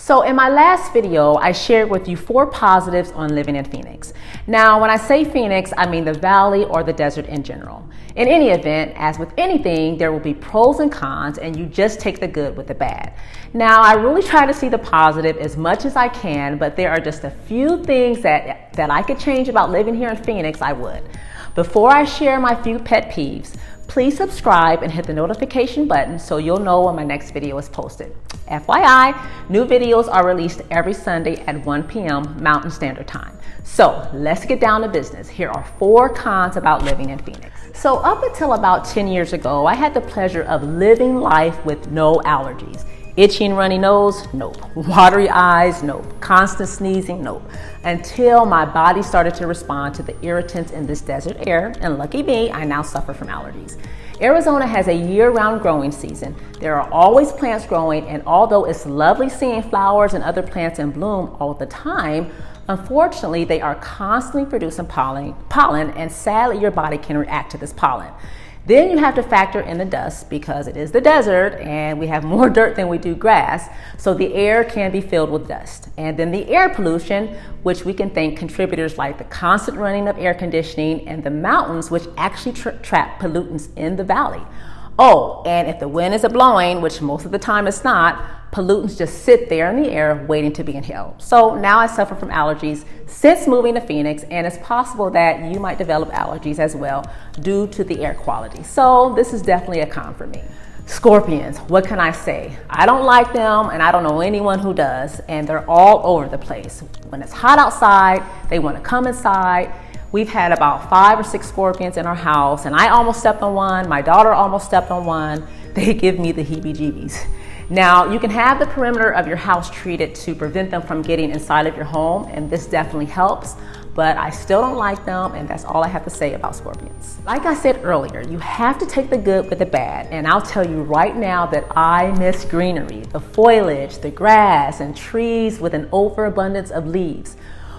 So in my last video, I shared with you 4 positives on living in Phoenix. Now, when I say Phoenix, I mean the valley or the desert in general. In any event, as with anything, there will be pros and cons, and you just take the good with the bad. Now, I really try to see the positive as much as I can, but there are just a few things that I could change about living here in Phoenix, I would. Before I share my few pet peeves, please subscribe and hit the notification button so you'll know when my next video is posted. FYI, new videos are released every Sunday at 1 p.m. Mountain Standard Time. So let's get down to business. Here are 4 cons about living in Phoenix. So up until about 10 years ago, I had the pleasure of living life with no allergies. Itchy and runny nose? Nope. Watery eyes? Nope. Constant sneezing? Nope. Until my body started to respond to the irritants in this desert air, and lucky me, I now suffer from allergies. Arizona has a year-round growing season. There are always plants growing, and although it's lovely seeing flowers and other plants in bloom all the time, unfortunately, they are constantly producing pollen, and sadly, your body can react to this pollen. Then you have to factor in the dust because it is the desert and we have more dirt than we do grass, so the air can be filled with dust. And then the air pollution, which we can thank contributors like the constant running of air conditioning and the mountains, which actually trap pollutants in the valley. Oh, and if the wind isn't blowing, which most of the time it's not, pollutants just sit there in the air waiting to be inhaled. So now I suffer from allergies since moving to Phoenix, and it's possible that you might develop allergies as well due to the air quality. So this is definitely a con for me. Scorpions, what can I say? I don't like them, and I don't know anyone who does, and they're all over the place. When it's hot outside, they want to come inside. We've had about 5 or 6 scorpions in our house, and I almost stepped on one. My daughter almost stepped on one. They give me the heebie-jeebies. Now, you can have the perimeter of your house treated to prevent them from getting inside of your home, and this definitely helps, but I still don't like them, and that's all I have to say about scorpions. Like I said earlier, you have to take the good with the bad, and I'll tell you right now that I miss greenery, the foliage, the grass, and trees with an overabundance of leaves.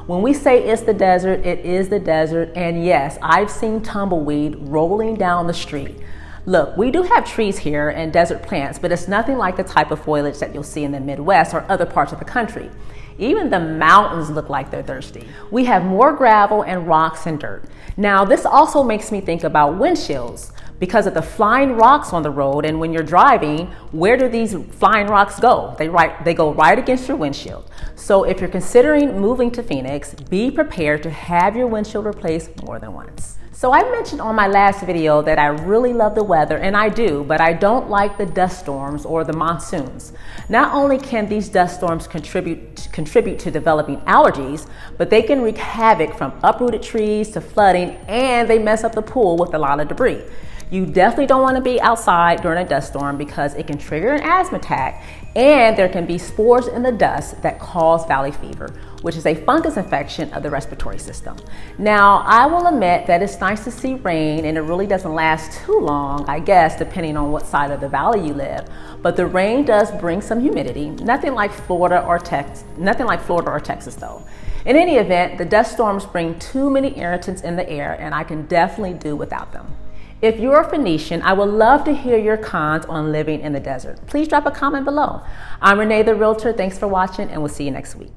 When we say it's the desert, it is the desert, and yes, I've seen tumbleweed rolling down the street. Look, we do have trees here and desert plants, but it's nothing like the type of foliage that you'll see in the Midwest or other parts of the country. Even the mountains look like they're thirsty. We have more gravel and rocks and dirt. Now, this also makes me think about windshields because of the flying rocks on the road, and when you're driving, where do these flying rocks go? They go right against your windshield. So if you're considering moving to Phoenix, be prepared to have your windshield replaced more than once. So I mentioned on my last video that I really love the weather, and I do, but I don't like the dust storms or the monsoons. Not only can these dust storms contribute to developing allergies, but they can wreak havoc from uprooted trees to flooding, and they mess up the pool with a lot of debris. You definitely don't want to be outside during a dust storm because it can trigger an asthma attack, and there can be spores in the dust that cause valley fever, which is a fungus infection of the respiratory system. Now, I will admit that it's nice to see rain, and it really doesn't last too long, I guess, depending on what side of the valley you live. But the rain does bring some humidity, nothing like Florida or Texas though. In any event, the dust storms bring too many irritants in the air, and I can definitely do without them. If you're a Phoenician, I would love to hear your cons on living in the desert. Please drop a comment below. I'm Renee the Realtor. Thanks for watching, and we'll see you next week.